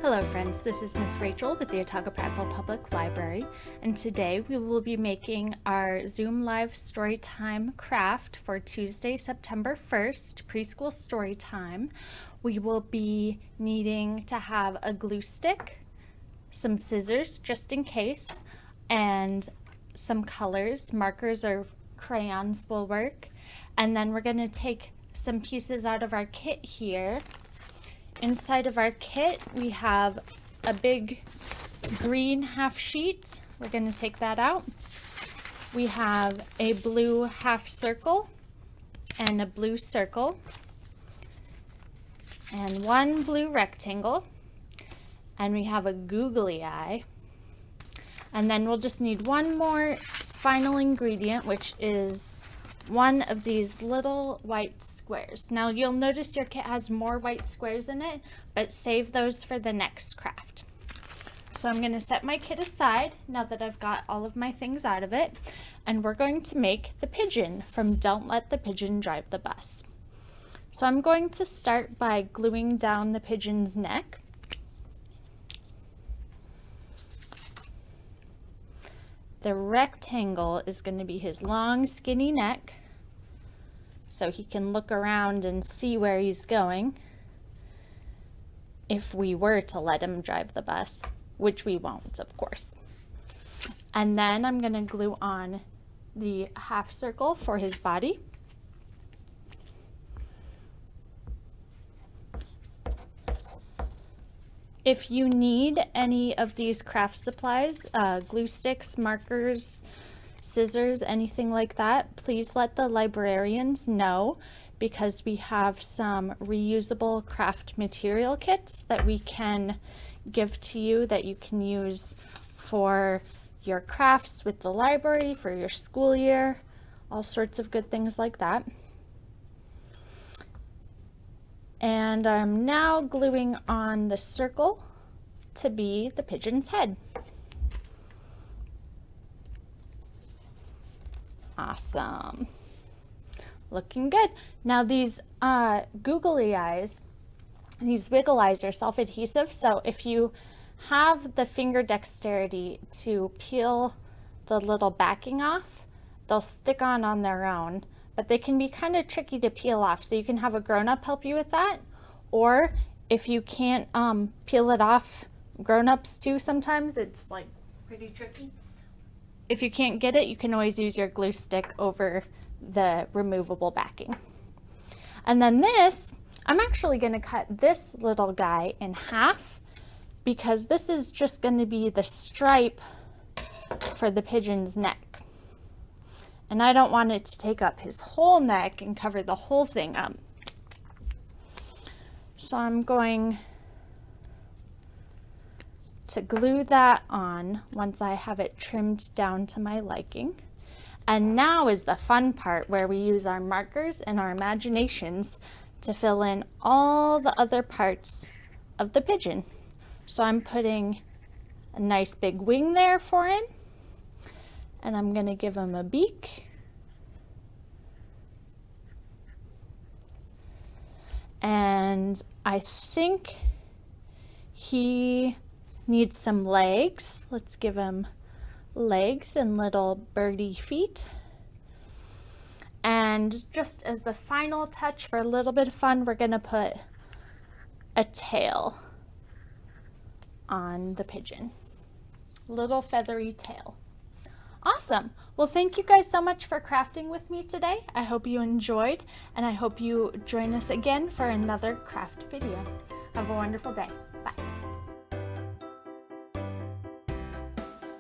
Hello friends, this is Miss Rachel with the Otago Prattville Public Library, and today we will be making our Zoom Live Storytime craft for Tuesday, September 1st, preschool story time. We will be needing to have a glue stick, some scissors just in case, and some colors, markers or crayons will work. And then we're going to take some pieces out of our kit here. Inside of our kit, we have a big green half sheet. We're going to take that out. We have a blue half circle and a blue circle and one blue rectangle. And we have a googly eye. And then we'll just need one more final ingredient, which is one of these little white squares. Now you'll notice your kit has more white squares in it, but save those for the next craft. So I'm going to set my kit aside now that I've got all of my things out of it, and we're going to make the pigeon from Don't Let the Pigeon Drive the Bus. So I'm going to start by gluing down the pigeon's neck. The rectangle is going to be his long, skinny neck, so he can look around and see where he's going if we were to let him drive the bus, which we won't, of course. And then I'm going to glue on the half circle for his body. If you need any of these craft supplies, glue sticks, markers, scissors, anything like that, please let the librarians know, because we have some reusable craft material kits that we can give to you that you can use for your crafts with the library, for your school year, all sorts of good things like that. And I'm now gluing on the circle to be the pigeon's head. Awesome. Looking good. Now these googly eyes, these wiggle eyes are self-adhesive, so if you have the finger dexterity to peel the little backing off, they'll stick on their own. But they can be kind of tricky to peel off, so you can have a grown-up help you with that. Or if you can't peel it off, grown-ups too sometimes, it's like pretty tricky. If you can't get it, you can always use your glue stick over the removable backing. And then this, I'm actually going to cut this little guy in half, because this is just going to be the stripe for the pigeon's neck. And I don't want it to take up his whole neck and cover the whole thing up. So I'm going to glue that on once I have it trimmed down to my liking. And now is the fun part, where we use our markers and our imaginations to fill in all the other parts of the pigeon. So I'm putting a nice big wing there for him. And I'm going to give him a beak. And I think he needs some legs. Let's give him legs and little birdie feet. And just as the final touch for a little bit of fun, we're going to put a tail on the pigeon. Little feathery tail. Awesome. Well, thank you guys so much for crafting with me today. I hope you enjoyed, and I hope you join us again for another craft video. Have a wonderful day. Bye.